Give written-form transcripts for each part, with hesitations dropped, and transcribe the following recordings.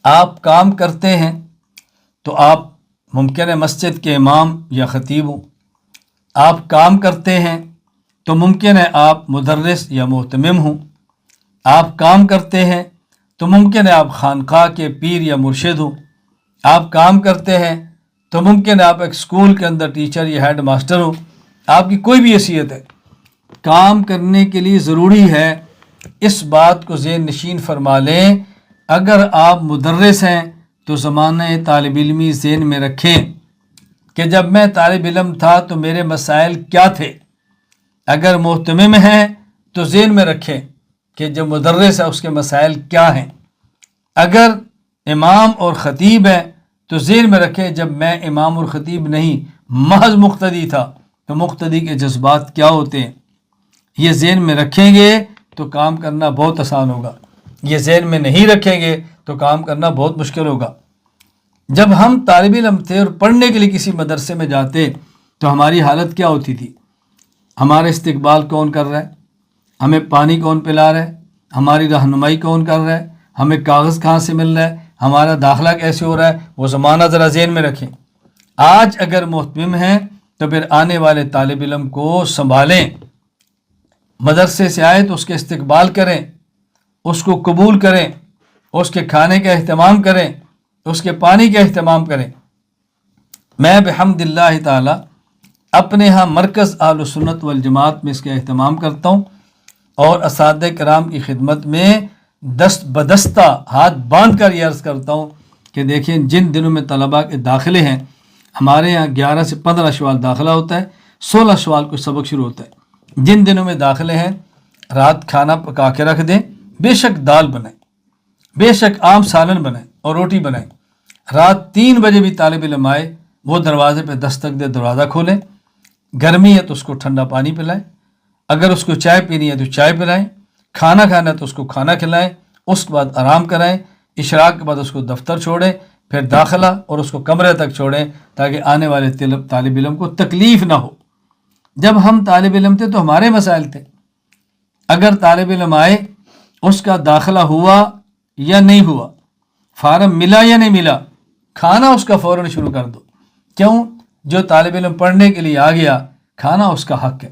آپ کام کرتے ہیں تو آپ ممکن ہے مسجد کے امام یا خطیب ہوں، آپ کام کرتے ہیں تو ممکن ہے آپ مدرس یا مہتمم ہوں، آپ کام کرتے ہیں تو ممکن ہے آپ خانقاہ کے پیر یا مرشد ہوں، آپ کام کرتے ہیں تو ممکن ہے آپ ایک اسکول کے اندر ٹیچر یا ہیڈ ماسٹر ہوں، آپ کی کوئی بھی حیثیت ہے۔ کام کرنے کے لیے ضروری ہے، اس بات کو ذہن نشین فرما لیں، اگر آپ مدرس ہیں تو زمانہ طالب علمی ذہن میں رکھیں کہ جب میں طالب علم تھا تو میرے مسائل کیا تھے۔ اگر مہتمم ہیں تو ذہن میں رکھیں کہ جب مدرس ہے اس کے مسائل کیا ہیں۔ اگر امام اور خطیب ہیں تو ذہن میں رکھیں جب میں امام اور خطیب نہیں محض مقتدی تھا تو مقتدی کے جذبات کیا ہوتے ہیں۔ یہ ذہن میں رکھیں گے تو کام کرنا بہت آسان ہوگا، یہ ذہن میں نہیں رکھیں گے تو کام کرنا بہت مشکل ہوگا۔ جب ہم طالب علم تھے اور پڑھنے کے لیے کسی مدرسے میں جاتے تو ہماری حالت کیا ہوتی تھی؟ ہمارا استقبال کون کر رہا ہے؟ ہمیں پانی کون پلا رہا ہے؟ ہماری رہنمائی کون کر رہا ہے؟ ہمیں کاغذ کہاں سے مل رہا ہے؟ ہمارا داخلہ کیسے ہو رہا ہے؟ وہ زمانہ ذرا ذہن میں رکھیں۔ آج اگر مہتمم ہیں تو پھر آنے والے طالب علم کو سنبھالیں، مدرسے سے آئے تو اس کے استقبال کریں، اس کو قبول کریں، اس کے کھانے کا اہتمام کریں، اس کے پانی کا اہتمام کریں۔ میں بحمد اللہ تعالی اپنے ہاں مرکز اہل سنت والجماعت میں اس کا اہتمام کرتا ہوں اور اساتذہ کرام کی خدمت میں دست بدستہ ہاتھ باندھ کر یہ عرض کرتا ہوں کہ دیکھیں جن دنوں میں طلباء کے داخلے ہیں، ہمارے یہاں 11 سے 15 شوال داخلہ ہوتا ہے، 16 شوال کو سبق شروع ہوتا ہے۔ جن دنوں میں داخلے ہیں رات کھانا پکا کے رکھ دیں، بے شک دال بنائیں، بے شک عام سالن بنائیں اور روٹی بنائیں۔ رات 3 بجے بھی طالب علم آئے وہ دروازے پہ دستک دے، دروازہ کھولیں، گرمی ہے تو اس کو ٹھنڈا پانی پلائیں، اگر اس کو چائے پینی ہے تو چائے پلائیں، کھانا کھانا ہے تو اس کو کھانا کھلائیں، اس کے بعد آرام کرائیں، اشراق کے بعد اس کو دفتر چھوڑیں، پھر داخلہ اور اس کو کمرے تک چھوڑیں تاکہ آنے والے طالب علم کو تکلیف نہ ہو۔ جب ہم طالب علم تھے تو ہمارے مسائل تھے، اگر طالب علم آئے اس کا داخلہ ہوا یا نہیں ہوا، فارم ملا یا نہیں ملا، کھانا اس کا فوراً شروع کر دو۔ کیوں؟ جو طالب علم پڑھنے کے لیے آ گیا، کھانا اس کا حق ہے۔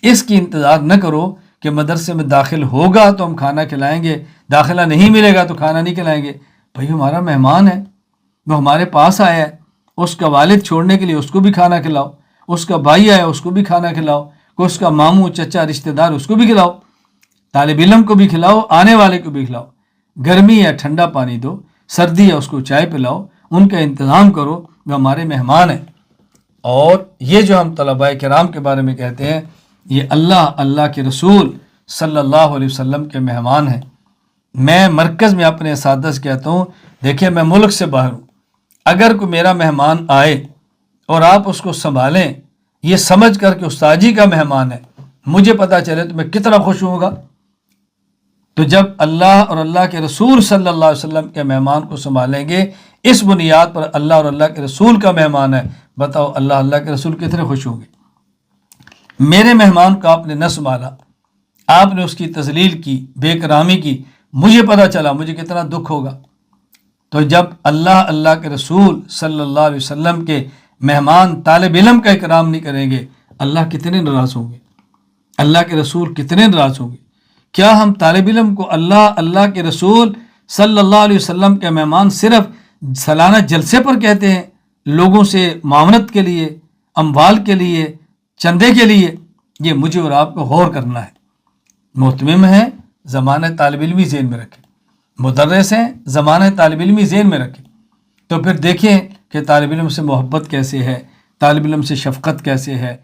اس کی انتظار نہ کرو کہ مدرسے میں داخل ہوگا تو ہم کھانا کھلائیں گے، داخلہ نہیں ملے گا تو کھانا نہیں کھلائیں گے۔ بھائی ہمارا مہمان ہے، وہ ہمارے پاس آیا ہے، اس کا والد چھوڑنے کے لیے اس کو بھی کھانا کھلاؤ، اس کا بھائی آیا اس کو بھی کھانا کھلاؤ، کوئی اس کا ماموں چچا رشتہ دار اس کو بھی کھلاؤ، طالب علم کو بھی کھلاؤ، آنے والے کو بھی کھلاؤ۔ گرمی ہے ٹھنڈا پانی دو، سردی ہے اس کو چائے پلاؤ، ان کا انتظام کرو، وہ ہمارے مہمان ہیں۔ اور یہ جو ہم طلباء کرام کے بارے میں کہتے ہیں، یہ اللہ کے رسول صلی اللہ علیہ وسلم کے مہمان ہیں۔ میں مرکز میں اپنے اساتذہ سے کہتا ہوں، دیکھیں میں ملک سے باہر ہوں، اگر کوئی میرا مہمان آئے اور آپ اس کو سنبھالیں یہ سمجھ کر کہ استاد جی کا مہمان ہے، مجھے پتہ چلے تو میں کتنا خوش ہوں گا۔ تو جب اللہ اور اللہ کے رسول صلی اللہ علیہ وسلم کے مہمان کو سنبھالیں گے اس بنیاد پر اللہ اور اللہ کے رسول کا مہمان ہے، بتاؤ اللہ کے رسول کتنے خوش ہوں گے۔ میرے مہمان کو آپ نے نہ سنبھالا، آپ نے اس کی تذلیل کی، بے کرامی کی، مجھے پتہ چلا مجھے کتنا دکھ ہوگا۔ تو جب اللہ کے رسول صلی اللہ علیہ وسلم کے مہمان طالب علم کا اکرام نہیں کریں گے، اللہ کتنے ناراض ہوں گے، اللہ کے رسول کتنے ناراض ہوں گے۔ کیا ہم طالب علم کو اللہ کے رسول صلی اللہ علیہ وسلم کے مہمان صرف سالانہ جلسے پر کہتے ہیں، لوگوں سے معاونت کے لیے، اموال کے لیے، چندے کے لیے؟ یہ مجھے اور آپ کو غور کرنا ہے۔ مہتمم ہیں زمانہ طالب علمی ذہن میں رکھیں، مدرس ہیں زمانہ طالب علمی ذہن میں رکھیں، تو پھر دیکھیں کہ طالب علم سے محبت کیسے ہے، طالب علم سے شفقت کیسے ہے،